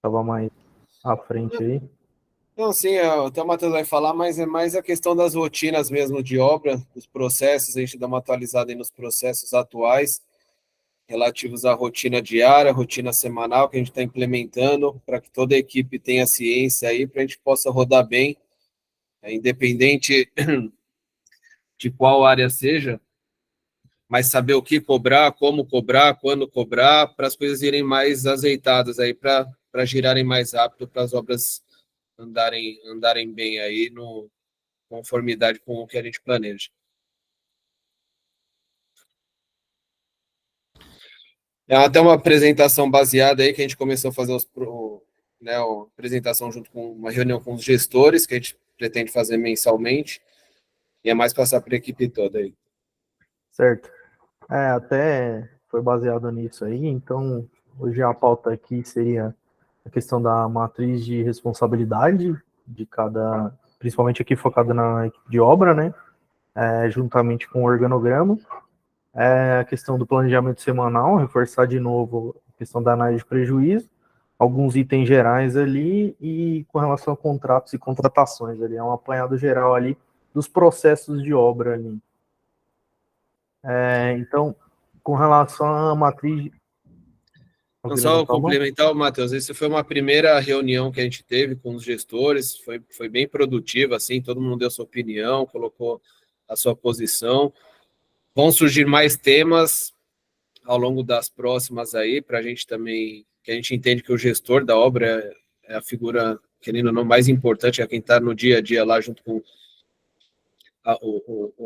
estava mais à frente aí. Não, sim, até o Matheus vai falar, mas é mais a questão das rotinas mesmo de obra, dos processos, a gente dá uma atualizada aí nos processos atuais, relativos à rotina diária, rotina semanal que a gente está implementando, para que toda a equipe tenha ciência aí, para a gente possa rodar bem, independente de qual área seja, mas saber o que cobrar, como cobrar, quando cobrar, para as coisas irem mais azeitadas aí, para girarem mais rápido, para as obras andarem bem aí no conformidade com o que a gente planeja. É até uma apresentação baseada aí que a gente começou a fazer né, a apresentação junto com uma reunião com os gestores, que a gente pretende fazer mensalmente, e é mais passar para a equipe toda aí. Certo. Até foi baseado nisso aí, então hoje a pauta aqui seria a questão da matriz de responsabilidade de cada, principalmente aqui focada na equipe de obra, né? Juntamente com o organograma. A questão do planejamento semanal, reforçar de novo a questão da análise de prejuízo, alguns itens gerais ali, e com relação a contratos e contratações ali, é um apanhado geral ali dos processos de obra ali. Então, com relação à matriz. Então, Conseguiu só levantar a mão? complementar, Matheus, essa foi uma primeira reunião que a gente teve com os gestores, foi bem produtiva, assim, todo mundo deu sua opinião, colocou a sua posição. Vão surgir mais temas ao longo das próximas aí, para a gente também, que a gente entende que o gestor da obra é a figura, querendo ou não, mais importante, é quem está no dia a dia lá junto com a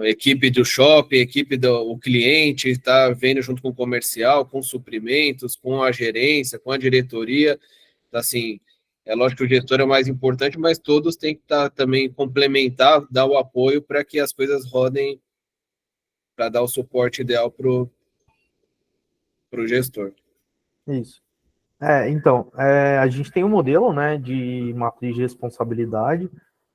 equipe do shopping, a equipe do cliente, está vendo junto com o comercial, com os suprimentos, com a gerência, com a diretoria. Então, assim, é lógico que o gestor é o mais importante, mas todos têm que estar também complementar, dar o apoio para que as coisas rodem, para dar o suporte ideal para o gestor. Isso. Então, a gente tem um modelo, né, de matriz de responsabilidade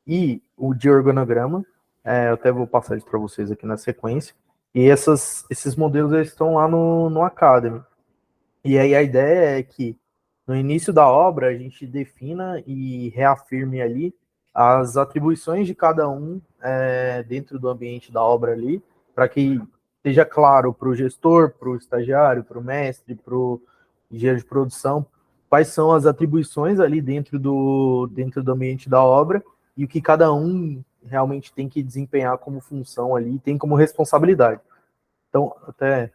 e o de organograma. Eu até vou passar isso para vocês aqui na sequência. E esses modelos eles estão lá no Academy. E aí a ideia é que no início da obra a gente defina e reafirme ali as atribuições de cada um dentro do ambiente da obra ali, para que seja claro para o gestor, para o estagiário, para o mestre, para o engenheiro de produção, quais são as atribuições ali dentro do ambiente da obra e o que cada um realmente tem que desempenhar como função ali, tem como responsabilidade. Então, até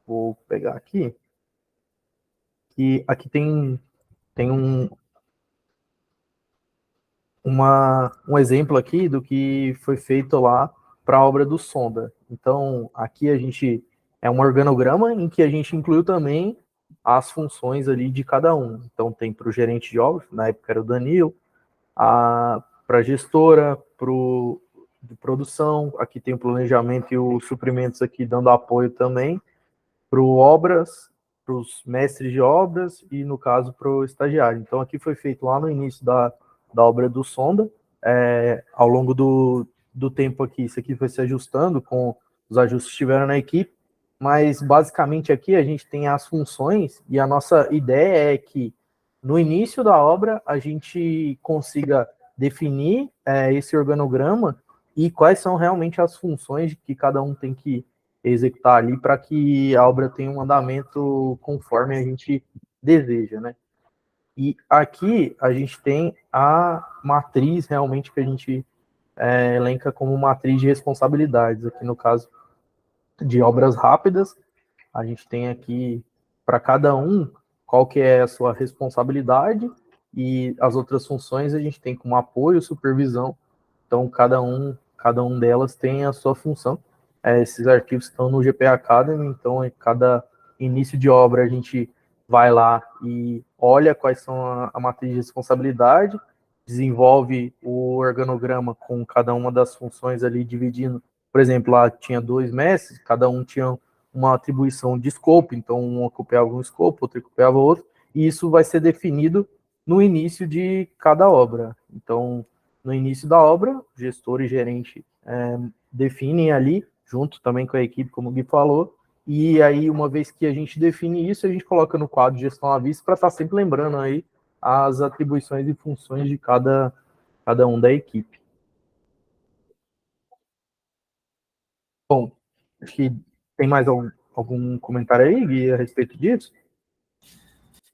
vou pegar aqui, que aqui tem um exemplo aqui do que foi feito lá para a obra do Sonda. Então, aqui a gente é um organograma em que a gente incluiu também as funções ali de cada um. Então, tem para o gerente de obra, na época era o Danilo, para a gestora, para o de produção, aqui tem o planejamento e os suprimentos aqui dando apoio também, para o obras, para os mestres de obras e, no caso, para o estagiário. Então, aqui foi feito lá no início da obra do Sonda. Ao longo do tempo aqui, isso aqui foi se ajustando com os ajustes que tiveram na equipe, mas basicamente aqui a gente tem as funções e a nossa ideia é que no início da obra a gente consiga definir esse organograma e quais são realmente as funções que cada um tem que executar ali para que a obra tenha um andamento conforme a gente deseja, né? E aqui a gente tem a matriz realmente que a gente elenca como matriz de responsabilidades. Aqui no caso de obras rápidas, a gente tem aqui para cada um qual que é a sua responsabilidade e as outras funções a gente tem como apoio, supervisão. Então cada um delas tem a sua função. Esses arquivos estão no GP Academy, então em cada início de obra a gente vai lá e olha quais são a matriz de responsabilidade, desenvolve o organograma com cada uma das funções ali, dividindo. Por exemplo, lá tinha 2 mestres, cada um tinha uma atribuição de escopo, então um ocupava um escopo, outro ocupava outro, e isso vai ser definido no início de cada obra. Então, no início da obra, gestor e gerente definem ali, junto também com a equipe, como o Gui falou, e aí, uma vez que a gente define isso, a gente coloca no quadro de gestão à vista para estar sempre lembrando aí as atribuições e funções de cada um da equipe. Bom, acho que tem mais algum comentário aí, Gui, a respeito disso?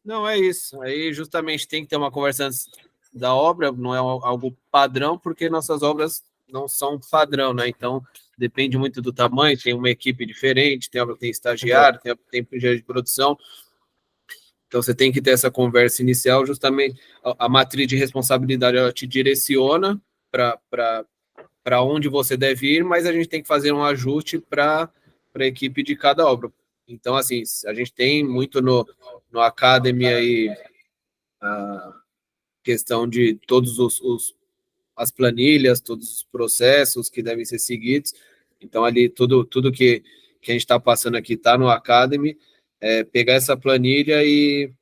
Não, é isso. Aí justamente tem que ter uma conversa antes da obra, não é algo padrão, porque nossas obras não são padrão, né? Então depende muito do tamanho, tem uma equipe diferente, tem obra que tem estagiário, tem obra que tem engenheiro de produção. Então você tem que ter essa conversa inicial, justamente a matriz de responsabilidade ela te direciona para onde você deve ir, mas a gente tem que fazer um ajuste para a equipe de cada obra. Então, assim, a gente tem muito no Academy aí a questão de todos as planilhas, todos os processos que devem ser seguidos. Então, ali, tudo que a gente está passando aqui está no Academy, pegar essa planilha e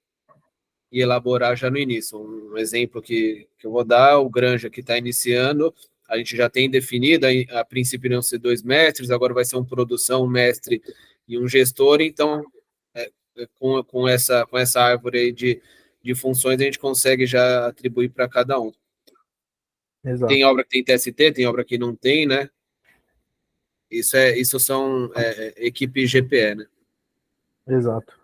elaborar já no início. Um exemplo que eu vou dar, o Granja que está iniciando, a gente já tem definido, a princípio iam ser 2 mestres, agora vai ser uma produção, um mestre e um gestor, então com essa árvore aí de funções a gente consegue já atribuir para cada um. Exato. Tem obra que tem TST, tem obra que não tem, né? Isso são equipe GPE, né? Exato.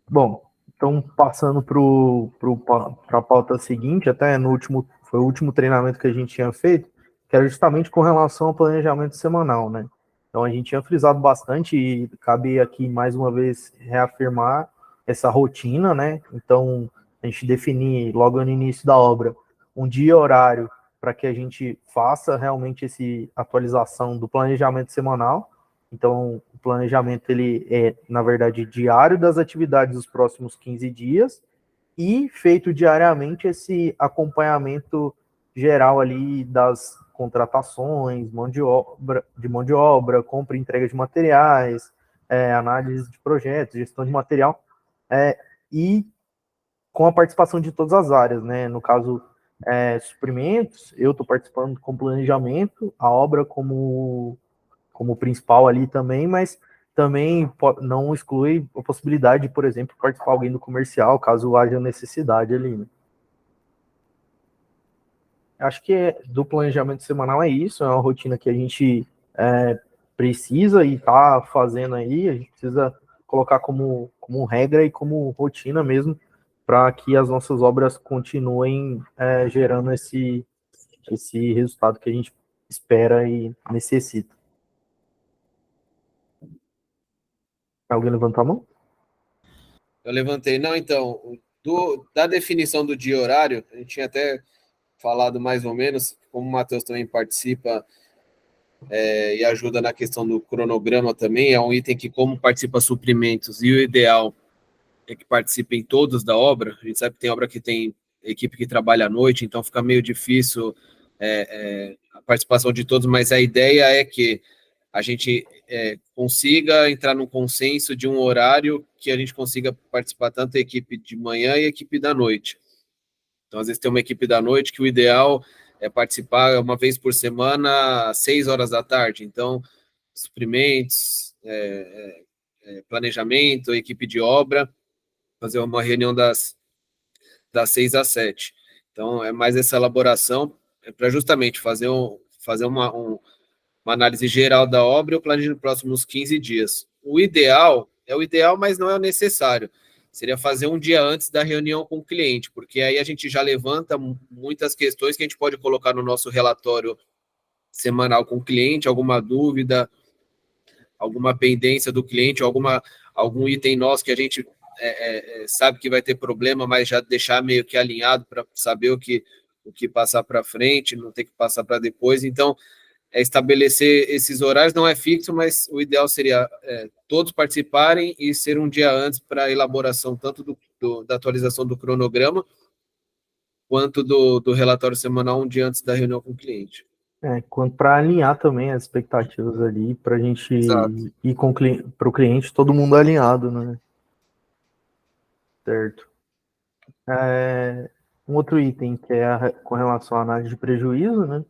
Bom, então passando para a pauta seguinte, até no último, foi o último treinamento que a gente tinha feito, que era justamente com relação ao planejamento semanal, né? Então a gente tinha frisado bastante e cabe aqui mais uma vez reafirmar essa rotina, né? Então a gente definir logo no início da obra um dia e horário para que a gente faça realmente essa atualização do planejamento semanal. Então, o planejamento ele é, na verdade, diário das atividades dos próximos 15 dias e feito diariamente esse acompanhamento geral ali das contratações, mão de obra, compra e entrega de materiais, análise de projetos, gestão de material, e com a participação de todas as áreas, né? No caso, suprimentos, eu estou participando com planejamento, a obra como principal ali também, mas também não exclui a possibilidade de, por exemplo, participar alguém do comercial, caso haja necessidade ali, né? Acho que do planejamento semanal é isso, é uma rotina que a gente precisa e está fazendo aí, a gente precisa colocar como regra e como rotina mesmo, para que as nossas obras continuem gerando esse resultado que a gente espera e necessita. Alguém levantou a mão? Eu levantei. Não, então, da definição do dia e horário, a gente tinha até falado mais ou menos, como o Matheus também participa e ajuda na questão do cronograma também, é um item que, como participa suprimentos, e o ideal é que participem todos da obra. A gente sabe que tem obra que tem equipe que trabalha à noite, então fica meio difícil a participação de todos, mas a ideia é que a gente consiga entrar num consenso de um horário que a gente consiga participar tanto a equipe de manhã e a equipe da noite. Então, às vezes tem uma equipe da noite que o ideal é participar uma vez por semana, às 6 horas da tarde. Então, suprimentos, planejamento, equipe de obra, fazer uma reunião das 6 às 7. Então, é mais essa elaboração para justamente fazer uma análise geral da obra e o planejamento nos próximos 15 dias. O ideal é o ideal, mas não é o necessário. Seria fazer um dia antes da reunião com o cliente, porque aí a gente já levanta muitas questões que a gente pode colocar no nosso relatório semanal com o cliente, alguma dúvida, alguma pendência do cliente, algum item nosso que a gente sabe que vai ter problema, mas já deixar meio que alinhado para saber o que passar para frente, não ter que passar para depois. Então, estabelecer esses horários não é fixo, mas o ideal seria todos participarem e ser um dia antes para a elaboração tanto da atualização do cronograma quanto do relatório semanal um dia antes da reunião com o cliente. Quanto para alinhar também as expectativas ali, para a gente Exato. ir para o cliente, todo mundo alinhado, né? Certo. Um outro item que é com relação à análise de prejuízo, né?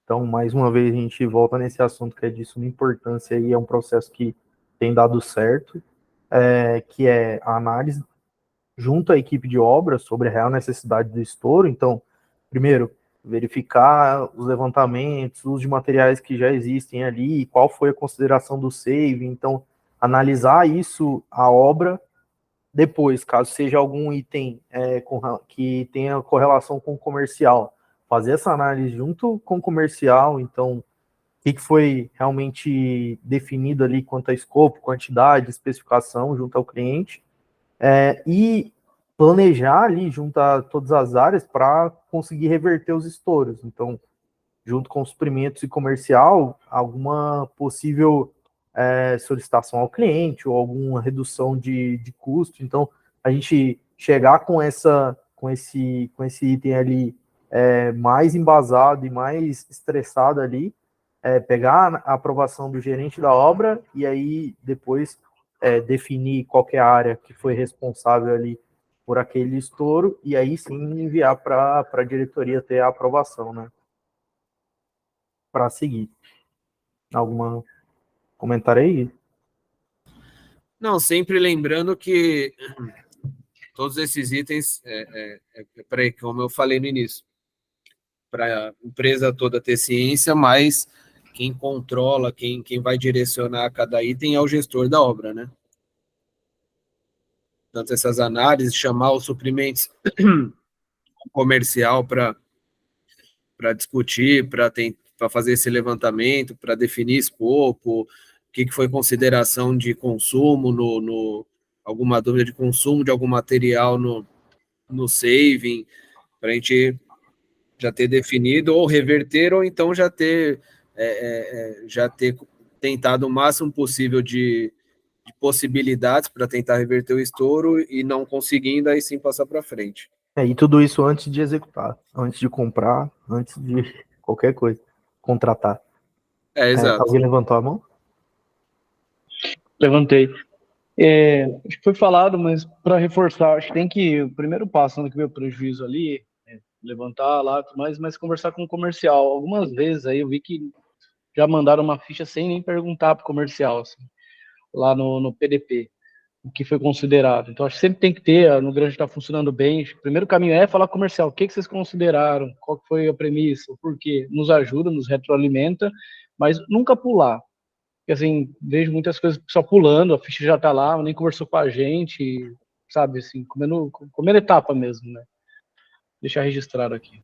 Então, mais uma vez, a gente volta nesse assunto que é de suma importância e é um processo que tem dado certo, que é a análise junto à equipe de obra sobre a real necessidade do estouro. Então, primeiro, verificar os levantamentos, os de materiais que já existem ali, qual foi a consideração do save, então analisar isso, a obra. Depois, caso seja algum item que tenha correlação com o comercial, fazer essa análise junto com o comercial, então, o que foi realmente definido ali quanto a escopo, quantidade, especificação junto ao cliente, e planejar ali junto a todas as áreas para conseguir reverter os estouros. Então, junto com suprimentos e comercial, alguma possível solicitação ao cliente ou alguma redução de custo. Então, a gente chegar com esse item ali mais embasado e mais estressado ali, pegar a aprovação do gerente da obra e aí depois definir qual é a área que foi responsável ali por aquele estouro e aí sim enviar para a diretoria ter a aprovação, né? Para seguir. Alguma comentário aí? Não, sempre lembrando que todos esses itens, como eu falei no início, para a empresa toda ter ciência, mas quem controla, quem vai direcionar cada item é o gestor da obra, né? Tanto essas análises, chamar os suprimentos comercial para discutir, para fazer esse levantamento, para definir escopo, o que foi consideração de consumo, alguma dúvida de consumo de algum material no saving, para a gente já ter definido, ou reverter, ou então já ter tentado o máximo possível de possibilidades para tentar reverter o estouro e não conseguindo, aí sim passar para frente. E tudo isso antes de executar, antes de comprar, antes de qualquer coisa, contratar. Exato. Alguém levantou a mão? Levantei. Acho que foi falado, mas para reforçar, acho que tem que, o primeiro passo, né, que veio o prejuízo ali, levantar lá, mas conversar com o comercial. Algumas vezes aí eu vi que já mandaram uma ficha sem nem perguntar para o comercial, assim, lá no PDP, o que foi considerado. Então, acho que sempre tem que ter, no grande está funcionando bem. O primeiro caminho é falar com o comercial, o que vocês consideraram, qual foi a premissa, o porquê. Nos ajuda, nos retroalimenta, mas nunca pular. Porque, assim, vejo muitas coisas só pulando, a ficha já tá lá, nem conversou com a gente, sabe, assim, comendo etapa mesmo, né? Deixar registrado aqui.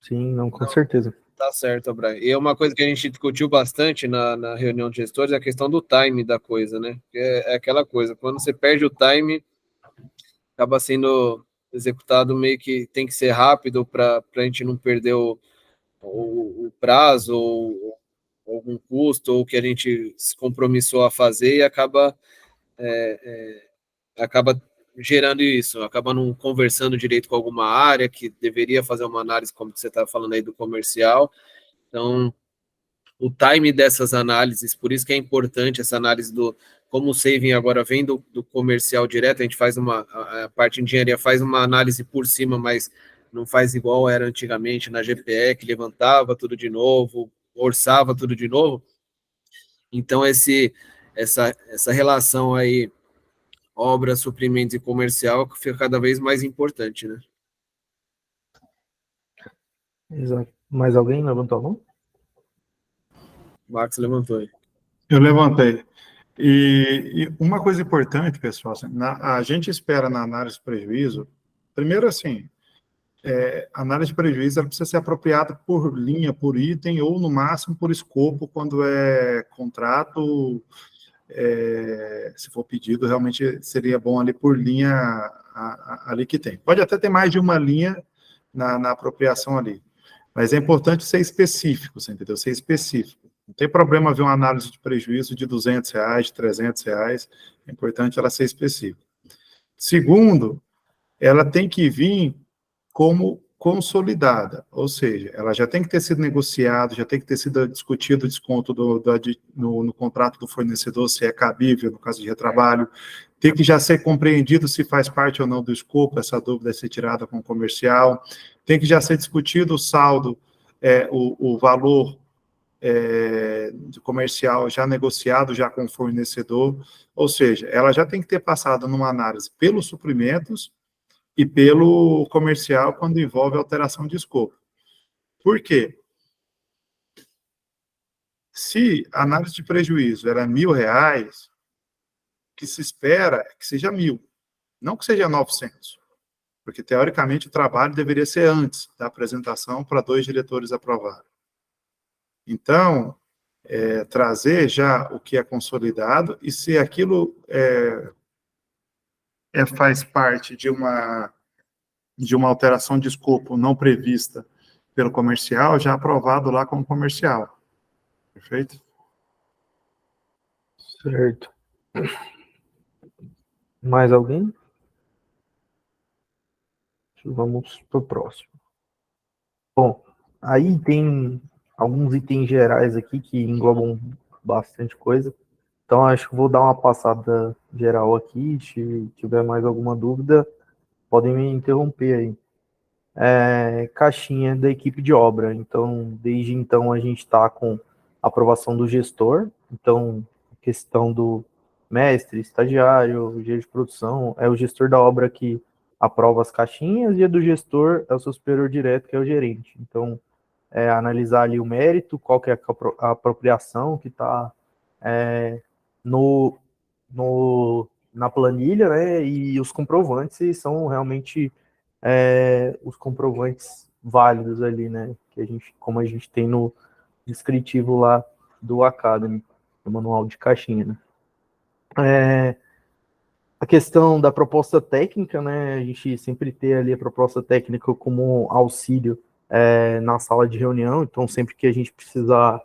Sim, não, com certeza. Tá certo, Brian. E uma coisa que a gente discutiu bastante na reunião de gestores é a questão do time da coisa, né? É aquela coisa, quando você perde o time, acaba sendo executado meio que tem que ser rápido para a gente não perder o prazo ou algum custo ou que a gente se compromissou a fazer e acaba gerando isso, acaba não conversando direito com alguma área que deveria fazer uma análise, como você está falando aí do comercial. Então, o time dessas análises, por isso que é importante essa análise como o saving agora vem do comercial direto, a gente faz a parte de engenharia faz uma análise por cima, mas não faz igual era antigamente na GPE, que levantava tudo de novo, orçava tudo de novo. Então, essa relação aí, obra, suprimentos e comercial, fica cada vez mais importante, né? Exato. Mais alguém levantou a mão? Max levantou aí. Eu levantei. E uma coisa importante, pessoal, assim, a gente espera na análise de prejuízo, primeiro assim, a análise de prejuízo ela precisa ser apropriada por linha, por item, ou no máximo por escopo, quando é contrato, se for pedido, realmente seria bom ali por linha ali que tem. Pode até ter mais de uma linha na apropriação ali, mas é importante ser específico, você entendeu? Ser específico. Não tem problema ver uma análise de prejuízo de R$200, de R$300, é importante ela ser específica. Segundo, ela tem que vir como consolidada, ou seja, ela já tem que ter sido negociada, já tem que ter sido discutido o desconto no contrato do fornecedor, se é cabível, no caso de retrabalho, tem que já ser compreendido se faz parte ou não do escopo, essa dúvida é ser tirada com o comercial, tem que já ser discutido o saldo, o valor de comercial já negociado já com o fornecedor, ou seja, ela já tem que ter passado numa análise pelos suprimentos e pelo comercial quando envolve alteração de escopo. Por quê? Se a análise de prejuízo era R$ 1.000, o que se espera é que seja 1.000, não que seja 900, porque, teoricamente, o trabalho deveria ser antes da apresentação para 2 diretores aprovarem. Então, trazer já o que é consolidado, e se aquilo faz parte de uma alteração de escopo não prevista pelo comercial, já aprovado lá como comercial. Perfeito? Certo. Mais alguém? Vamos para o próximo. Bom, aí tem alguns itens gerais aqui que englobam bastante coisa. Então, acho que vou dar uma passada geral aqui. Se tiver mais alguma dúvida, podem me interromper aí. Caixinha da equipe de obra. Então, desde então, a gente está com a aprovação do gestor. Então, questão do mestre, estagiário, engenheiro de produção, é o gestor da obra que aprova as caixinhas, e a do gestor é o seu superior direto, que é o gerente. Então, analisar ali o mérito, qual que é a apropriação que está no, na planilha, né, e os comprovantes, se são realmente os comprovantes válidos ali, né, que como a gente tem no descritivo lá do Academy, no manual de caixinha, né. A questão da proposta técnica, né, a gente sempre ter ali a proposta técnica como auxílio na sala de reunião, então sempre que a gente precisar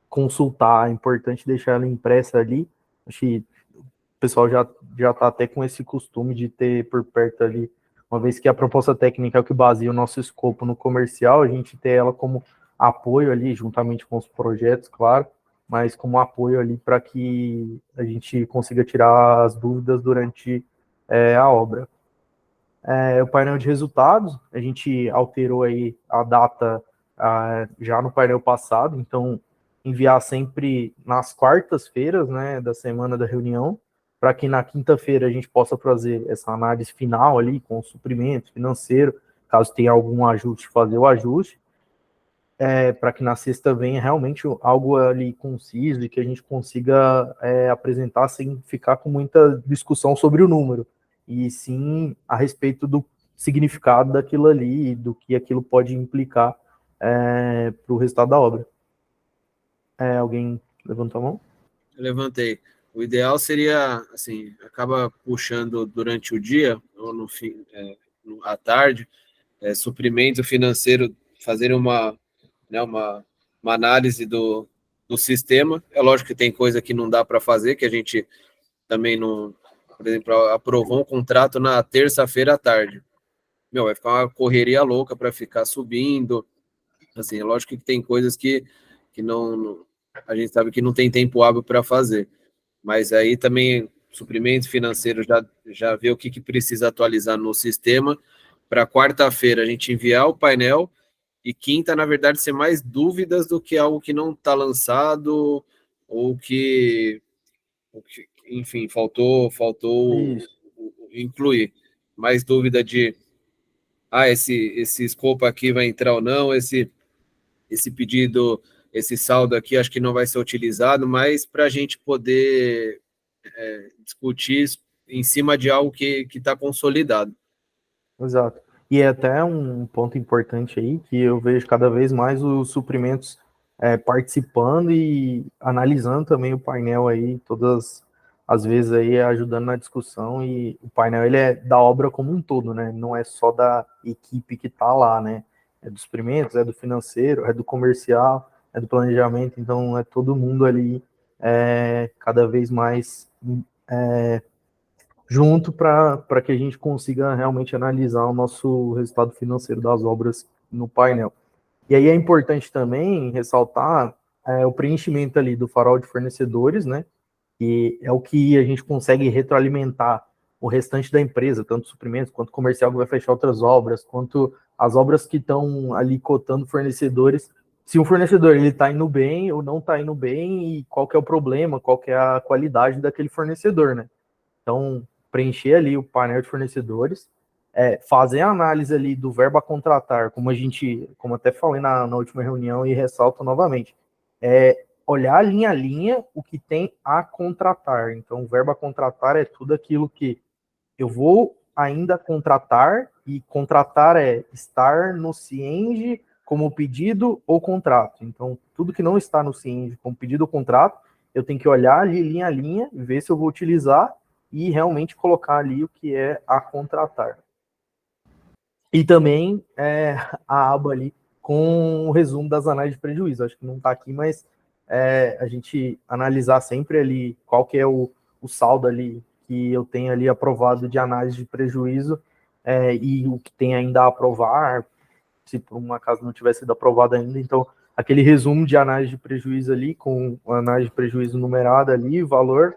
consultar, é importante deixar ela impressa ali. Acho que o pessoal já está até com esse costume de ter por perto ali, uma vez que a proposta técnica é o que baseia o nosso escopo no comercial, a gente ter ela como apoio ali, juntamente com os projetos, claro, mas como apoio ali para que a gente consiga tirar as dúvidas durante a obra. O painel de resultados, a gente alterou aí a data já no painel passado, então enviar sempre nas quartas-feiras, né, da semana da reunião, para que na quinta-feira a gente possa fazer essa análise final ali com o suprimento financeiro, caso tenha algum ajuste, fazer o ajuste, para que na sexta venha realmente algo ali conciso e que a gente consiga apresentar sem ficar com muita discussão sobre o número, e sim a respeito do significado daquilo ali e do que aquilo pode implicar para o resultado da obra. Alguém levantou a mão? Eu levantei. O ideal seria, assim, acaba puxando durante o dia, ou no fim, à tarde, suprimento financeiro, fazer uma análise do sistema. É lógico que tem coisa que não dá para fazer, que a gente também não... Por exemplo, aprovou um contrato na terça-feira à tarde. Vai ficar uma correria louca para ficar subindo. Assim, é lógico que tem coisas que não... A gente sabe que não tem tempo hábil para fazer. Mas aí também, suprimento financeiro, já vê o que precisa atualizar no sistema. Para quarta-feira, a gente enviar o painel, e quinta, na verdade, ser mais dúvidas do que algo que não está lançado, ou que, enfim, faltou incluir. Mais dúvida de, esse escopo aqui vai entrar ou não, esse pedido, esse saldo aqui, acho que não vai ser utilizado, mas para a gente poder discutir em cima de algo que está consolidado. Exato. E é até um ponto importante aí, que eu vejo cada vez mais os suprimentos participando e analisando também o painel aí, todas as vezes aí ajudando na discussão, e o painel ele é da obra como um todo, né? Não é só da equipe que está lá, né? É dos suprimentos, é do financeiro, é do comercial, é do planejamento, então é todo mundo ali cada vez mais junto para que a gente consiga realmente analisar o nosso resultado financeiro das obras no painel. E aí é importante também ressaltar o preenchimento ali do farol de fornecedores, né? Que é o que a gente consegue retroalimentar o restante da empresa, tanto suprimentos quanto comercial que vai fechar outras obras, quanto as obras que estão ali cotando fornecedores. Se um fornecedor ele está indo bem ou não está indo bem, e qual que é o problema, qual que é a qualidade daquele fornecedor, né? Então, preencher ali o painel de fornecedores, fazer a análise ali do verbo a contratar, como até falei na última reunião e ressalto novamente, olhar linha a linha o que tem a contratar. Então, o verbo a contratar é tudo aquilo que eu vou ainda contratar, e contratar é estar no Cienge como pedido ou contrato. Então, tudo que não está no Cienge como pedido ou contrato, eu tenho que olhar ali linha a linha, ver se eu vou utilizar e realmente colocar ali o que é a contratar. E também a aba ali com o resumo das análises de prejuízo. Acho que não está aqui, mas a gente analisar sempre ali qual que é o saldo ali que eu tenho ali aprovado de análise de prejuízo e o que tem ainda a aprovar, se por um acaso não tivesse sido aprovado ainda. Então, aquele resumo de análise de prejuízo ali, com a análise de prejuízo numerada ali, valor,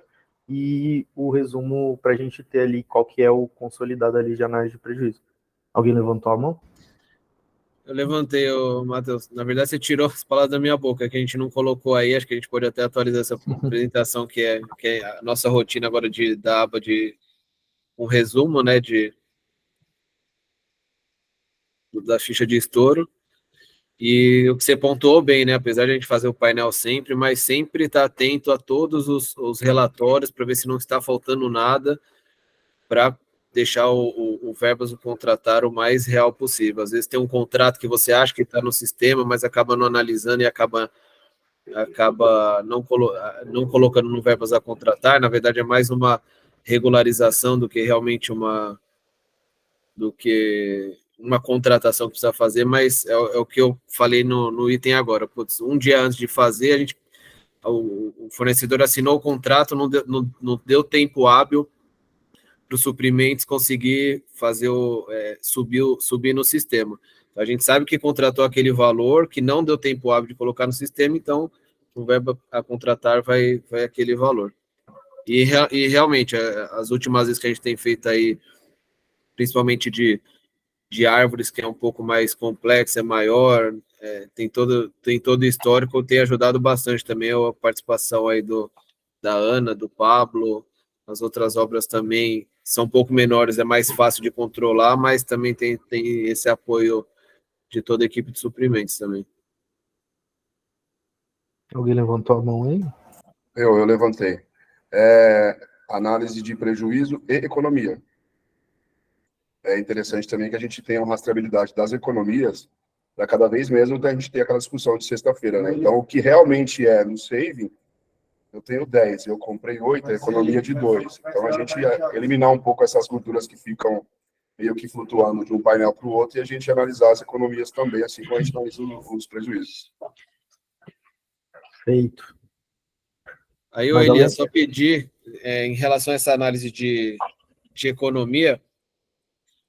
e o resumo para a gente ter ali qual que é o consolidado ali de análise de prejuízo. Alguém levantou a mão? Eu levantei, Matheus. Na verdade, você tirou as palavras da minha boca, que a gente não colocou aí. Acho que a gente pode até atualizar essa apresentação, que é a nossa rotina agora da aba de um resumo, né, da ficha de estouro. E o que você pontuou bem, né? Apesar de a gente fazer o painel sempre, mas sempre estar atento a todos os relatórios para ver se não está faltando nada, para deixar o verbas do contratar o mais real possível. Às vezes tem um contrato que você acha que está no sistema, mas acaba não analisando e acaba não colocando no verbas a contratar. Na verdade, é mais uma regularização do que realmente uma contratação que precisa fazer, mas é o que eu falei no item agora. Putz, um dia antes de fazer, o fornecedor assinou o contrato, não deu tempo hábil para os suprimentos conseguir fazer subir no sistema. Então, a gente sabe que contratou aquele valor, que não deu tempo hábil de colocar no sistema, então o verbo a contratar vai aquele valor. E realmente, as últimas vezes que a gente tem feito aí, principalmente de árvores, que é um pouco mais complexo, é maior, tem todo o histórico, tem ajudado bastante também a participação aí da Ana, do Pablo. As outras obras também são um pouco menores, é mais fácil de controlar, mas também tem esse apoio de toda a equipe de suprimentos também. Alguém levantou a mão aí? Eu levantei. Análise de prejuízo e economia. É interessante também que a gente tenha uma rastreabilidade das economias, para cada vez mesmo a gente ter aquela discussão de sexta-feira, né? Então, o que realmente é no saving, eu tenho 10, eu comprei 8, a economia de 2. Então, a gente ia eliminar um pouco essas gorduras que ficam meio que flutuando de um painel para o outro e a gente analisar as economias também, assim como a gente analisa os prejuízos. Feito. Aí, Elias, só pedir, em relação a essa análise de economia,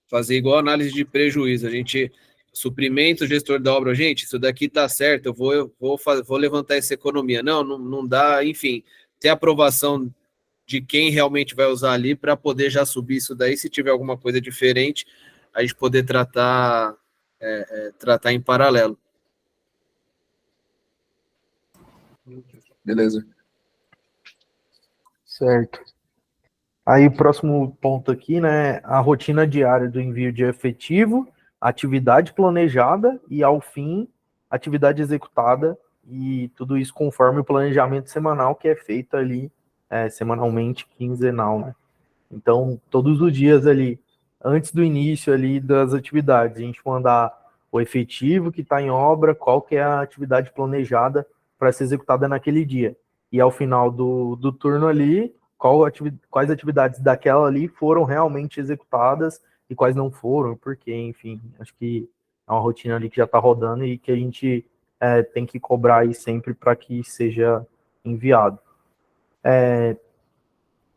fazer igual a análise de prejuízo. A gente, suprimento, gestor da obra, gente, isso daqui tá certo, eu vou levantar essa economia. Não dá, enfim, ter aprovação de quem realmente vai usar ali para poder já subir isso daí. Se tiver alguma coisa diferente, a gente poder tratar em paralelo. Beleza. Certo. Aí o próximo ponto aqui, né, a rotina diária do envio de efetivo, atividade planejada e, ao fim, atividade executada, e tudo isso conforme o planejamento semanal que é feito ali semanalmente, quinzenal, né? Então, todos os dias ali, antes do início ali das atividades, a gente mandar o efetivo que está em obra, qual que é a atividade planejada para ser executada naquele dia. E ao final do turno ali, quais atividades daquela ali foram realmente executadas e quais não foram, porque, enfim, acho que é uma rotina ali que já está rodando e que a gente tem que cobrar aí sempre para que seja enviado.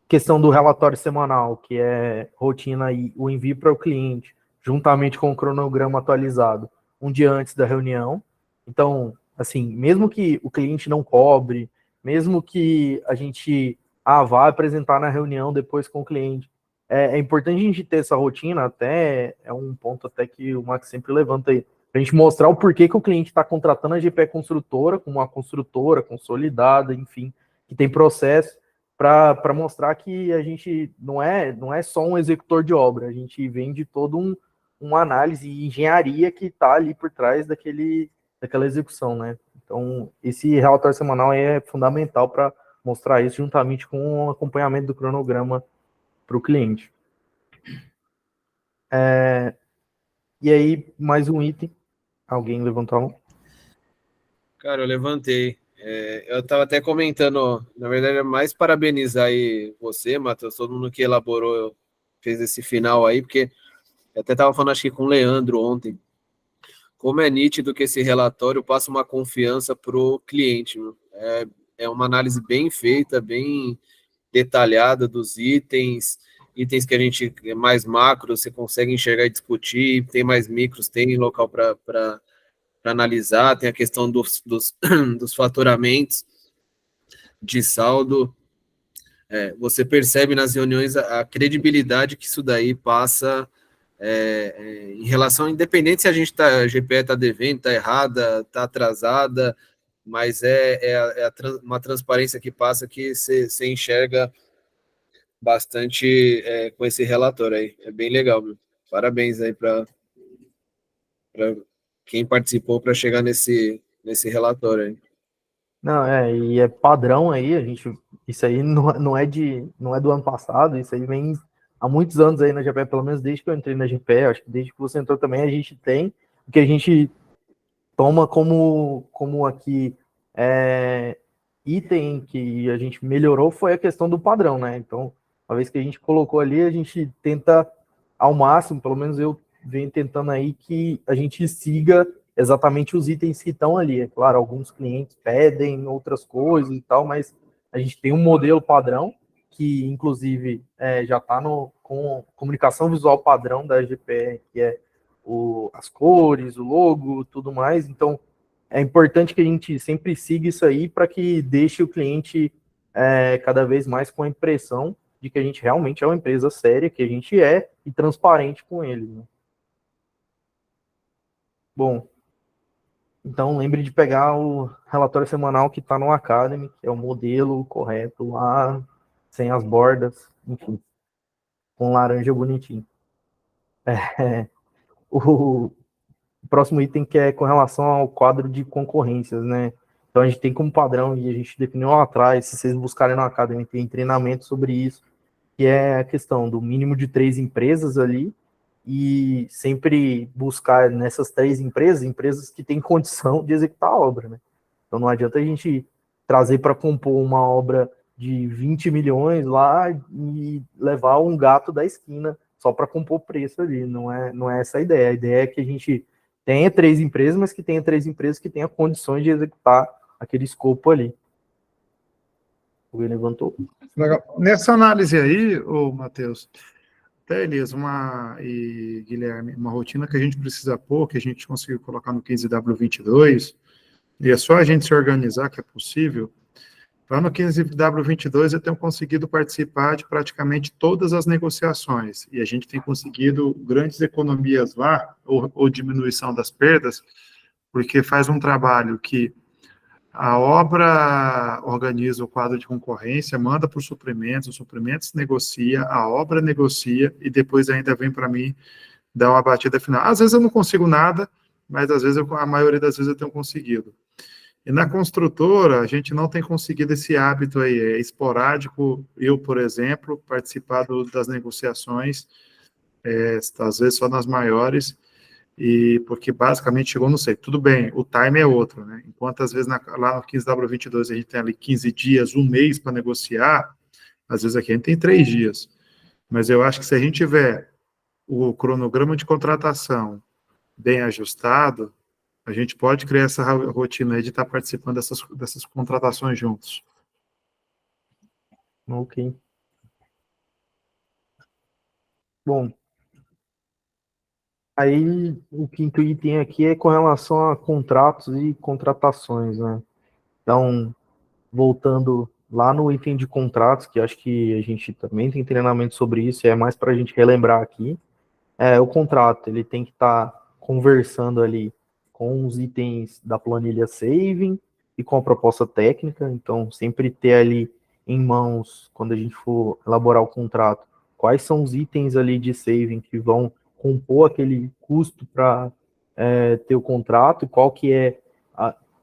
Questão do relatório semanal, que é rotina e o envio para o cliente, juntamente com o cronograma atualizado, um dia antes da reunião. Então, assim, mesmo que o cliente não cobre, mesmo que a gente vá apresentar na reunião depois com o cliente, é importante a gente ter essa rotina, até é um ponto até que o Max sempre levanta aí, para a gente mostrar o porquê que o cliente está contratando a GPE Construtora como uma construtora consolidada, enfim, que tem processo, para mostrar que a gente não é só um executor de obra, a gente vem de todo uma análise e engenharia que está ali por trás daquela execução, né? Então, esse relatório semanal é fundamental para mostrar isso juntamente com o acompanhamento do cronograma para o cliente. E aí, mais um item. Alguém levantou a mão? Cara, eu levantei. Eu estava até comentando, na verdade, é mais parabenizar aí você, Matheus, todo mundo que elaborou, fez esse final aí, porque eu até estava falando, acho que com o Leandro ontem, como é nítido que esse relatório passa uma confiança para o cliente. Meu. É uma análise bem feita, bem detalhada dos itens que a gente é mais macro, você consegue enxergar e discutir, tem mais micros, tem local para analisar, tem a questão dos faturamentos de saldo. Você percebe nas reuniões a credibilidade que isso daí passa em relação, independente se a gente a GPE está devendo, está errada, está atrasada, mas uma transparência que passa que você enxerga bastante com esse relatório aí. É bem legal, meu. Parabéns aí para quem participou para chegar nesse relatório aí. Não, e é padrão aí, isso aí não é do ano passado, isso aí vem há muitos anos aí na GPE, pelo menos desde que eu entrei na GPE, acho que desde que você entrou também, a gente tem, o que a gente toma como aqui item que a gente melhorou foi a questão do padrão, né? Então, uma vez que a gente colocou ali, a gente tenta ao máximo, pelo menos eu venho tentando aí, que a gente siga exatamente os itens que estão ali. É claro, alguns clientes pedem outras coisas e tal, mas a gente tem um modelo padrão, que inclusive já está com comunicação visual padrão da GPE, que é as cores, o logo, tudo mais. Então, é importante que a gente sempre siga isso aí para que deixe o cliente cada vez mais com a impressão de que a gente realmente é uma empresa séria, que a gente é, e transparente com ele. Né? Bom, então lembre de pegar o relatório semanal que está no Academy, que é o modelo correto lá, sem as bordas, enfim, com laranja bonitinho. O próximo item que é com relação ao quadro de concorrências, né? Então a gente tem como padrão, e a gente definiu lá atrás, se vocês buscarem no Academy, tem treinamento sobre isso, que é a questão do mínimo de 3 empresas ali, e sempre buscar nessas 3 empresas que têm condição de executar a obra, né? Então não adianta a gente trazer para compor uma obra de 20 milhões lá e levar um gato da esquina só para compor o preço ali, não é essa a ideia. A ideia é que a gente tenha 3 empresas, mas que tenha 3 empresas que tenham condições de executar aquele escopo ali. O Ele levantou. Legal. Nessa análise aí, Matheus, até Elias, e Guilherme, uma rotina que a gente precisa pôr, que a gente conseguiu colocar no 15W22, e é só a gente se organizar que é possível. Lá no 15W22 eu tenho conseguido participar de praticamente todas as negociações, e a gente tem conseguido grandes economias lá, ou diminuição das perdas, porque faz um trabalho que a obra organiza o quadro de concorrência, manda para os suprimentos negocia, a obra negocia, e depois ainda vem para mim dar uma batida final. Às vezes eu não consigo nada, mas às vezes a maioria das vezes eu tenho conseguido. E na construtora, a gente não tem conseguido esse hábito aí, é esporádico. Eu, por exemplo, participar das negociações, às vezes só nas maiores, e porque basicamente chegou, não sei, tudo bem, o time é outro, né? Enquanto às vezes lá no 15W22 a gente tem ali 15 dias, um mês para negociar, às vezes aqui a gente tem 3 dias. Mas eu acho que se a gente tiver o cronograma de contratação bem ajustado, a gente pode criar essa rotina aí de estar participando dessas contratações juntos. Ok. Bom, aí o quinto item aqui é com relação a contratos e contratações, né? Então, voltando lá no item de contratos, que acho que a gente também tem treinamento sobre isso, e é mais para a gente relembrar aqui, o contrato, ele tem que estar conversando ali com os itens da planilha Saving e com a proposta técnica, então sempre ter ali em mãos, quando a gente for elaborar o contrato, quais são os itens ali de saving que vão compor aquele custo para ter o contrato, qual que é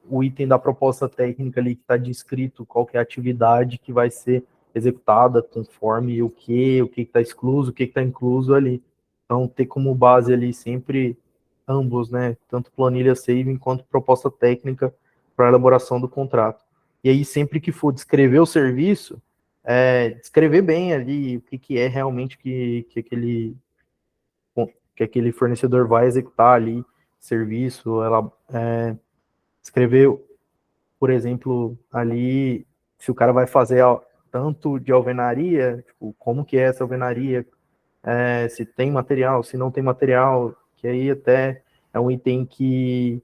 o item da proposta técnica ali que está descrito, qual que é a atividade que vai ser executada conforme o que está excluso, o que está incluso ali. Então, ter como base ali sempre ambos, né? Tanto planilha saving quanto proposta técnica para a elaboração do contrato. E aí, sempre que for descrever o serviço, descrever bem ali o que é realmente que aquele fornecedor vai executar ali, serviço, escrever, por exemplo, ali, se o cara vai fazer tanto de alvenaria, tipo, como que é essa alvenaria, se tem material, se não tem material, que aí até é um item que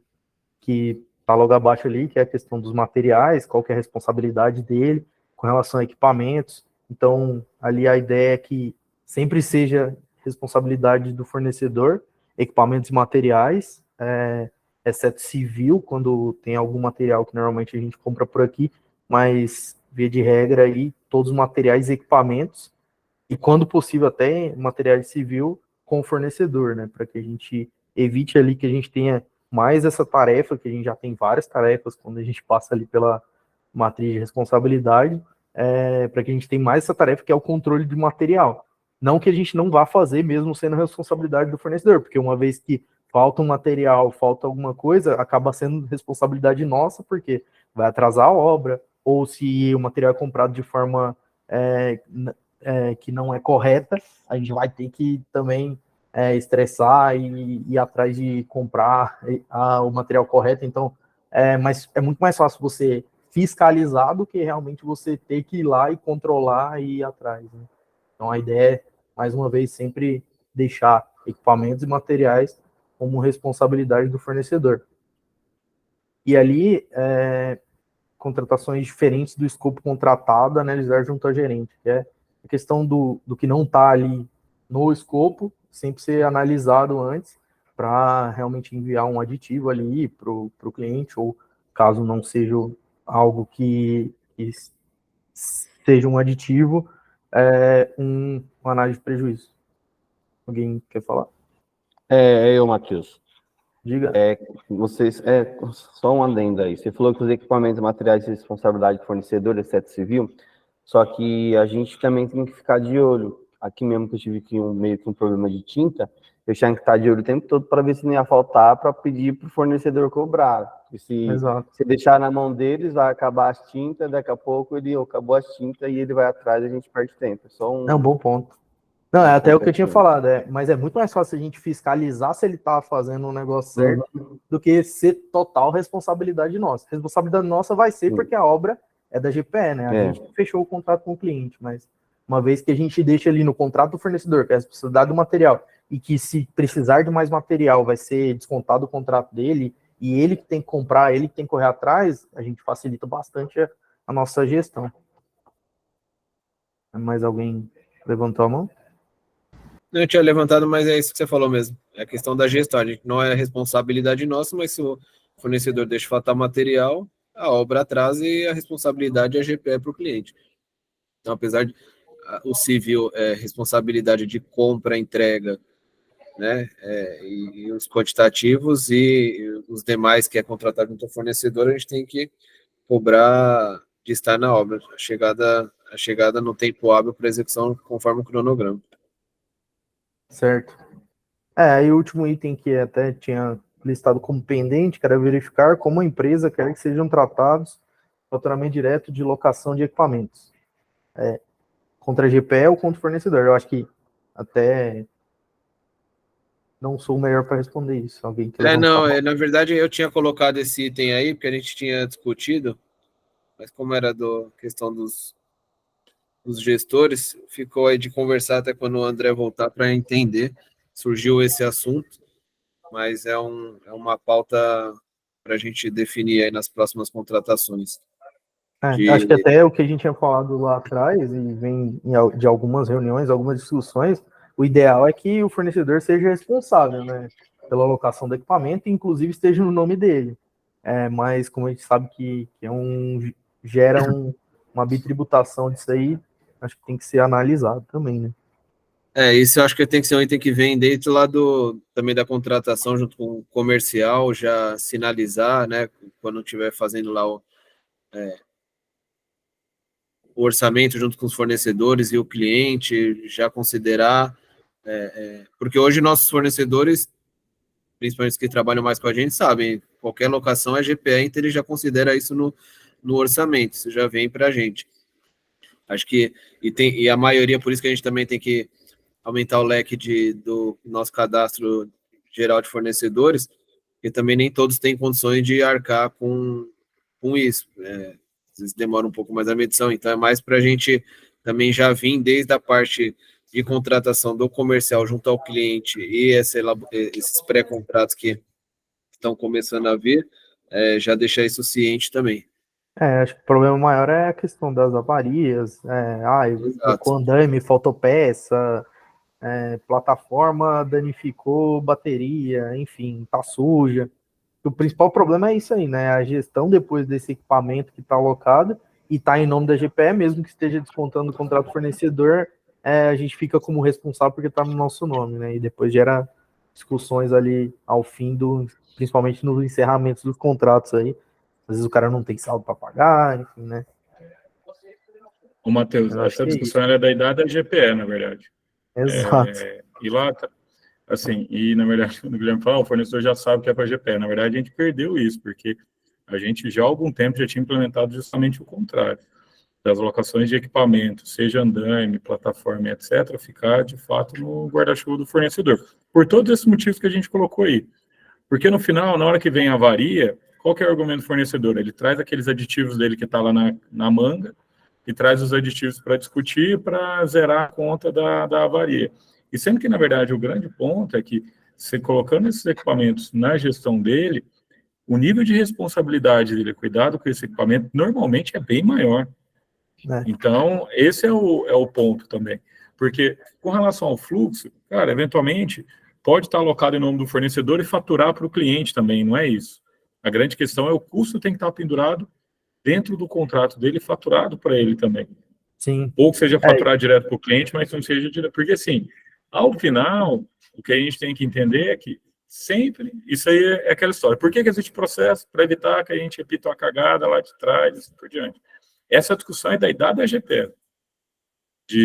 tá logo abaixo ali, que é a questão dos materiais, qual que é a responsabilidade dele com relação a equipamentos. Então, ali a ideia é que sempre seja responsabilidade do fornecedor, equipamentos e materiais, exceto civil, quando tem algum material que normalmente a gente compra por aqui, mas, via de regra, aí, todos os materiais e equipamentos, e quando possível até materiais civil com o fornecedor, né, para que a gente evite ali que a gente tenha mais essa tarefa, que a gente já tem várias tarefas quando a gente passa ali pela matriz de responsabilidade, para que a gente tenha mais essa tarefa, que é o controle de material. Não que a gente não vá fazer mesmo sendo responsabilidade do fornecedor, porque uma vez que falta um material, falta alguma coisa, acaba sendo responsabilidade nossa, porque vai atrasar a obra, ou se o material é comprado de forma que não é correta, a gente vai ter que também estressar e ir atrás de comprar o material correto. Então, mas é muito mais fácil você fiscalizar do que realmente você ter que ir lá e controlar e ir atrás, né? Então, a ideia é, mais uma vez, sempre deixar equipamentos e materiais como responsabilidade do fornecedor. E ali, contratações diferentes do escopo contratado, analisar junto ao gerente, que é a questão do que não está ali no escopo, sempre ser analisado antes para realmente enviar um aditivo ali para o cliente, ou caso não seja algo que seja um aditivo, uma análise de prejuízo. Alguém quer falar? Eu, Matheus. Diga. Só um adendo aí. Você falou que os equipamentos e materiais de responsabilidade do fornecedor, exceto civil, só que a gente também tem que ficar de olho. Aqui mesmo que eu tive aqui meio que um problema de tinta, eu tinha que estar de olho o tempo todo para ver se não ia faltar para pedir para o fornecedor cobrar. E se deixar na mão deles, vai acabar as tintas, daqui a pouco acabou as tintas e ele vai atrás e a gente perde tempo. É um bom ponto. Não, é até o que eu tinha falado, mas é muito mais fácil a gente fiscalizar se ele tá fazendo um negócio certo do que ser total responsabilidade nossa. Responsabilidade nossa vai ser porque a obra é da GPE, né? A gente fechou o contrato com o cliente, mas uma vez que a gente deixa ali no contrato do fornecedor, que é a responsabilidade do material, e que se precisar de mais material vai ser descontado o contrato dele, e ele que tem que comprar, ele que tem que correr atrás, a gente facilita bastante a nossa gestão. Mais alguém levantou a mão? Eu tinha levantado, mas é isso que você falou mesmo. É a questão da gestão. A gente não é responsabilidade nossa, mas se o fornecedor deixa faltar material, a obra atrasa e a responsabilidade é GPE para o cliente. Então, apesar de o civil é responsabilidade de compra, entrega, né, e os quantitativos e os demais que é contratado junto ao fornecedor, a gente tem que cobrar de estar na obra, a chegada no tempo hábil para execução conforme o cronograma. Certo. E o último item que até tinha listado como pendente, que era verificar como a empresa quer que sejam tratados faturamento direto de locação de equipamentos. Contra a GPE ou contra o fornecedor? Eu acho que até não sou o melhor para responder isso. Alguém que na verdade eu tinha colocado esse item aí, porque a gente tinha discutido, mas como era questão dos gestores, ficou aí de conversar até quando o André voltar para entender. Surgiu esse assunto, mas é uma pauta para a gente definir aí nas próximas contratações. Acho que até o que a gente tinha falado lá atrás, e vem de algumas reuniões, algumas discussões, o ideal é que o fornecedor seja responsável, né, pela alocação do equipamento, e inclusive esteja no nome dele. Mas como a gente sabe que gera uma bitributação disso aí, acho que tem que ser analisado também, né? Isso eu acho que tem que ser um item que vem dentro lá também da contratação, junto com o comercial, já sinalizar, né, quando estiver fazendo lá o orçamento junto com os fornecedores e o cliente, já considerar, porque hoje nossos fornecedores, principalmente os que trabalham mais com a gente, sabem, qualquer locação é GPE, então ele já considera isso no orçamento, isso já vem para a gente. Acho que, e a maioria, por isso que a gente também tem que aumentar o leque do nosso cadastro geral de fornecedores, porque também nem todos têm condições de arcar com isso. Às vezes demora um pouco mais a medição, então é mais para a gente também já vir desde a parte de contratação do comercial junto ao cliente e esses pré-contratos que estão começando a vir, já deixar isso ciente também. Acho que o problema maior é a questão das avarias, trocou andaime, faltou peça, plataforma danificou bateria, enfim, tá suja. O principal problema é isso aí, né? A gestão depois desse equipamento que está alocado e está em nome da GPE, mesmo que esteja descontando o contrato fornecedor, a gente fica como responsável porque está no nosso nome, né? E depois gera discussões ali ao fim principalmente nos encerramentos dos contratos aí. Às vezes o cara não tem saldo para pagar, enfim, né? Ô, Matheus, essa discussão é da idade da GPE, na verdade. Exato. E lá, assim, e na verdade, quando o Guilherme fala, o fornecedor já sabe que é para GPE. Na verdade, a gente perdeu isso, porque a gente já há algum tempo já tinha implementado justamente o contrário. Das locações de equipamento, seja andaime, plataforma, etc., ficar, de fato, no guarda-chuva do fornecedor. Por todos esses motivos que a gente colocou aí. Porque no final, na hora que vem a avaria, qual que é o argumento do fornecedor? Ele traz aqueles aditivos dele que está lá na manga, e traz os aditivos para discutir, para zerar a conta da avaria. E sendo que, na verdade, o grande ponto é que, você colocando esses equipamentos na gestão dele, o nível de responsabilidade dele, cuidado com esse equipamento, normalmente é bem maior. Então, esse é o ponto também. Porque, com relação ao fluxo, cara, eventualmente, pode estar alocado em nome do fornecedor e faturar para o cliente também, não é isso. A grande questão é o custo tem que estar pendurado dentro do contrato dele, faturado para ele também. Sim. Ou que seja faturado direto para o cliente, mas não seja direto. Porque, assim, ao final, o que a gente tem que entender é que sempre, isso aí é aquela história. Por que existe processo? Para evitar que a gente repita uma cagada lá de trás e assim por diante. Essa discussão é da idade da GPE. De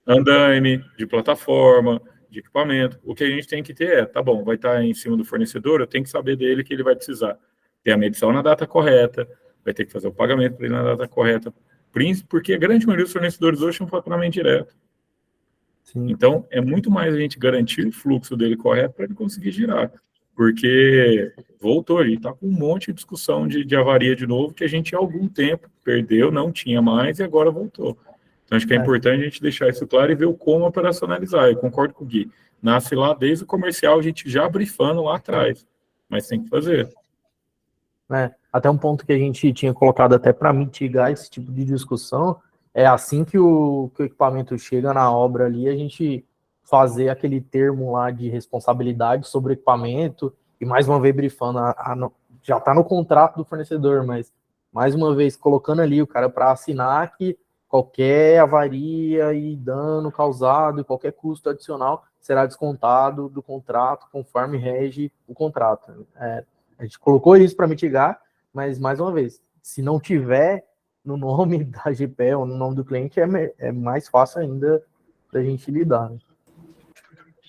andaime, de plataforma, de equipamento. O que a gente tem que ter tá bom, vai estar em cima do fornecedor, eu tenho que saber dele que ele vai precisar ter a medição na data correta, vai ter que fazer o pagamento para ele na data correta, porque a grande maioria dos fornecedores hoje tem um faturamento direto. Sim. Então, é muito mais a gente garantir o fluxo dele correto para ele conseguir girar. Porque voltou, a gente está com um monte de discussão de avaria de novo, que a gente há algum tempo perdeu, não tinha mais e agora voltou. Então, acho que é importante a gente deixar isso claro e ver como operacionalizar. Eu concordo com o Gui. Nasce lá desde o comercial, a gente já brifando lá atrás. Mas tem que fazer. Até um ponto que a gente tinha colocado até para mitigar esse tipo de discussão, é assim que o equipamento chega na obra ali, a gente fazer aquele termo lá de responsabilidade sobre o equipamento, e mais uma vez brifando, já está no contrato do fornecedor, mas mais uma vez colocando ali o cara para assinar que qualquer avaria e dano causado, e qualquer custo adicional será descontado do contrato conforme rege o contrato. A gente colocou isso para mitigar, mas, mais uma vez, se não tiver no nome da GPE ou no nome do cliente, é mais fácil ainda da gente lidar. Né?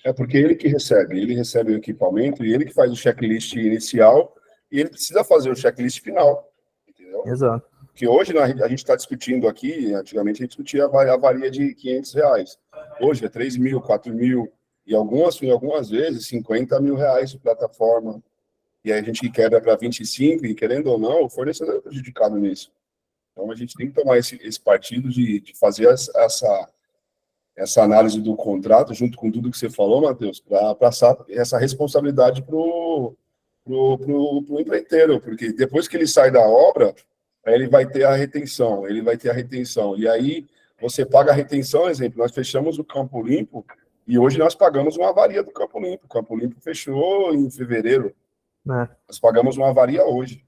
É porque ele recebe o equipamento e ele que faz o checklist inicial e ele precisa fazer o checklist final. Entendeu? Exato. Porque hoje a gente está discutindo aqui, antigamente a gente discutia a avaria de R$500. Hoje é 3 mil, 4 mil, e algumas vezes 50 mil reais de plataforma. E aí a gente quebra para 25, e querendo ou não, o fornecedor é prejudicado nisso. Então a gente tem que tomar esse partido de fazer essa análise do contrato, junto com tudo que você falou, Matheus, para passar essa responsabilidade para o empreiteiro, porque depois que ele sai da obra, ele vai ter a retenção, e aí você paga a retenção, exemplo, nós fechamos o Campo Limpo, e hoje nós pagamos uma avaria do Campo Limpo. O Campo Limpo fechou em fevereiro. Nós pagamos uma avaria hoje.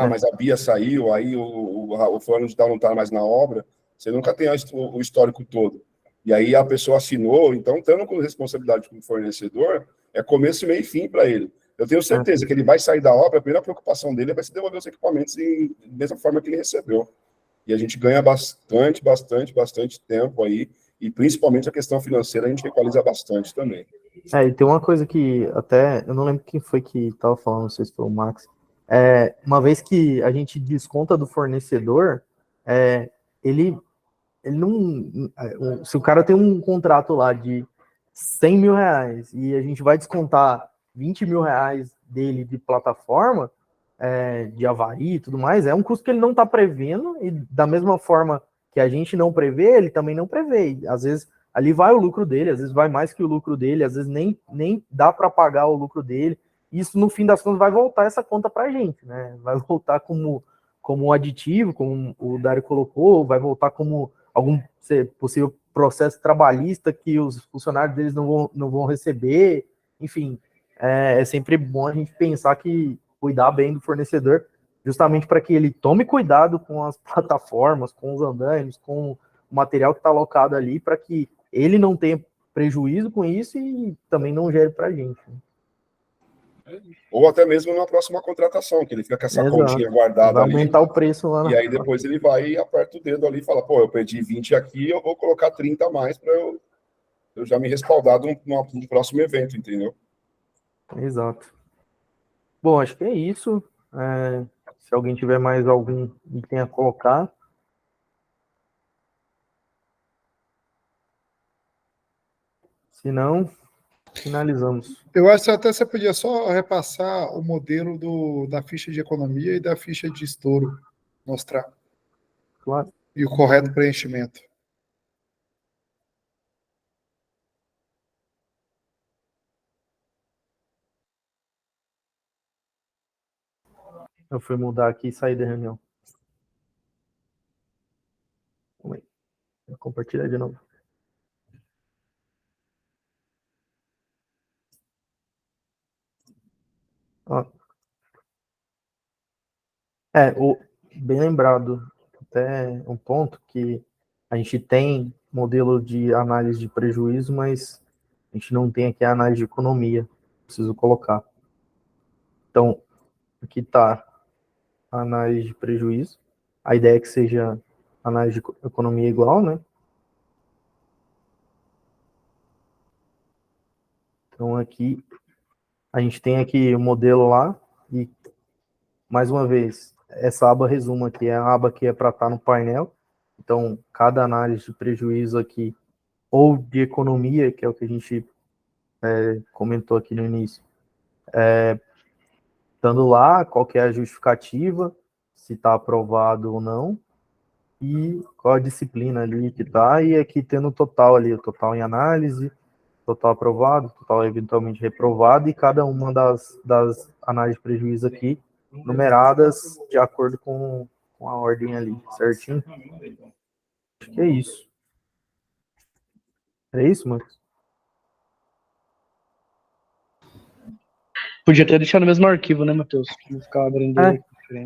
mas a Bia saiu, aí o fulano de tal não está mais na obra, você nunca tem o histórico todo. E aí a pessoa assinou, então, tendo com responsabilidade como fornecedor, é começo, meio e fim para ele. Eu tenho certeza que ele vai sair da obra, a primeira preocupação dele vai ser devolver os equipamentos da mesma forma que ele recebeu. E a gente ganha bastante tempo aí, e principalmente a questão financeira a gente equaliza bastante também. E tem uma coisa que até, eu não lembro quem foi que estava falando, não sei se foi o Max, uma vez que a gente desconta do fornecedor, ele não, se o cara tem um contrato lá de 100 mil reais e a gente vai descontar 20 mil reais dele de plataforma, de avaria e tudo mais, é um custo que ele não está prevendo, e da mesma forma que a gente não prevê, ele também não prevê. Às vezes ali vai o lucro dele, às vezes vai mais que o lucro dele, às vezes nem dá para pagar o lucro dele. Isso, no fim das contas, vai voltar essa conta para a gente, né? Vai voltar como aditivo, como o Dário colocou, vai voltar como algum possível processo trabalhista que os funcionários deles não vão receber. Enfim, é sempre bom a gente pensar que cuidar bem do fornecedor, justamente para que ele tome cuidado com as plataformas, com os andaimes, com o material que está alocado ali, para que ele não tenha prejuízo com isso e também não gere para a gente. Ou até mesmo na próxima contratação, que ele fica com essa continha guardada vai ali. Vai aumentar o preço lá. E aí depois ele vai e aperta o dedo ali e fala, pô, eu perdi 20 aqui, eu vou colocar 30 a mais para eu já me respaldar no próximo evento, entendeu? Exato. Bom, acho que é isso. Se alguém tiver mais algum item a colocar. Se não, finalizamos. Eu acho que até você podia só repassar o modelo da ficha de economia e da ficha de estouro, mostrar. Claro. E o correto preenchimento. Eu fui mudar aqui e sair da reunião. Vou compartilhar de novo. Ó. Bem lembrado, até um ponto que a gente tem modelo de análise de prejuízo, mas a gente não tem aqui a análise de economia. Preciso colocar. Então, aqui está a análise de prejuízo. A ideia é que seja análise de economia igual, né? Então, aqui, a gente tem aqui o modelo lá, e, mais uma vez, essa aba resumo aqui é a aba que é para estar no painel. Então, cada análise de prejuízo aqui, ou de economia, que é o que a gente comentou aqui no início, estando lá, qual que é a justificativa, se está aprovado ou não, e qual a disciplina ali que está, e aqui tendo o total ali, o total em análise, total aprovado, total eventualmente reprovado, e cada uma das análises de prejuízo aqui, numeradas de acordo com a ordem ali, certinho? Acho que é isso. É isso, Marcos? Podia até deixar no mesmo arquivo, né, Matheus? Não ficar abrindo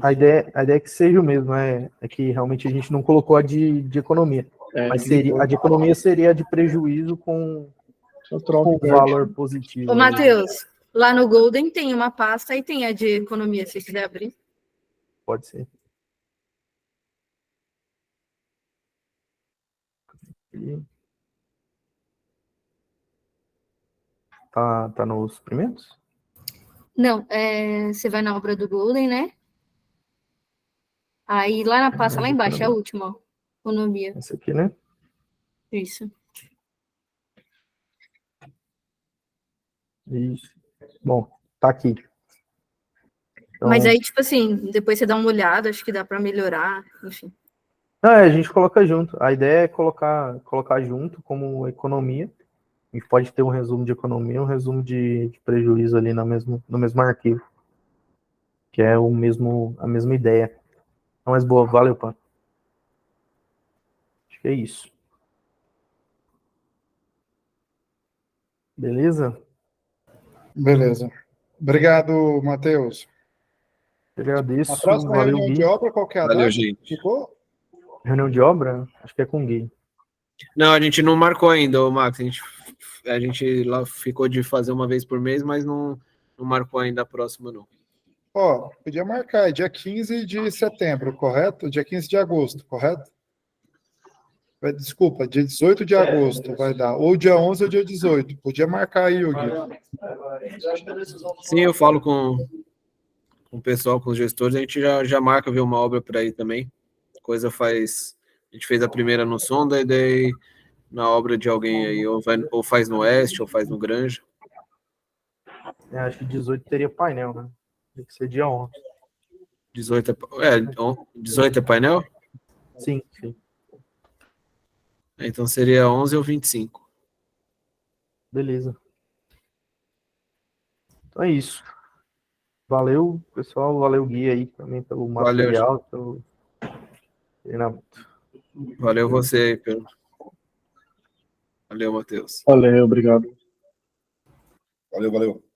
a ideia é que seja o mesmo, é que realmente a gente não colocou a de economia. Mas a de economia seria a de prejuízo com valor positivo. Ô, Matheus, lá no Golden tem uma pasta e tem a de economia, se quiser abrir. Pode ser. Tá nos suprimentos? Não, você vai na obra do Golden, né? Aí lá na pasta, lá embaixo, é a última, ó. Economia. Esse aqui, né? Isso. Isso. Bom, tá aqui. Então, mas aí, tipo assim, depois você dá uma olhada, acho que dá para melhorar, enfim. Não, a gente coloca junto. A ideia é colocar junto como economia. A gente pode ter um resumo de economia e um resumo de prejuízo ali no mesmo arquivo. Que é a mesma ideia. Então, mas boa, valeu, Pan. Acho que é isso. Beleza? Beleza. Obrigado, Matheus. Agradeço. A próxima Valeu, reunião Gui. de obra, qual que é a Valeu, data? gente. Ficou? Reunião de obra? Acho que é com o Gui. Não, a gente não marcou ainda, ô, Max. A gente lá ficou de fazer uma vez por mês, mas não marcou ainda a próxima, não. Ó, podia marcar, é dia 15 de setembro, correto? Dia 15 de agosto, correto? Desculpa, dia 18 de agosto vai dar, ou dia 11 ou dia 18. Podia marcar aí, Gui. Sim, eu falo com o pessoal, com os gestores, a gente já marca ver uma obra por aí também. Coisa faz. A gente fez a primeira no Sonda e daí na obra de alguém aí, ou faz no Oeste, ou faz no Granja. Acho que 18 teria painel, né? Tem que ser dia 11. 18 18 é painel? Sim, sim. Então seria 11 ou 25. Beleza. Então é isso. Valeu, pessoal. Valeu, Gui, aí também pelo material, pelo treinamento. Valeu você aí, Pedro. Valeu, Matheus. Valeu, obrigado. Valeu, valeu.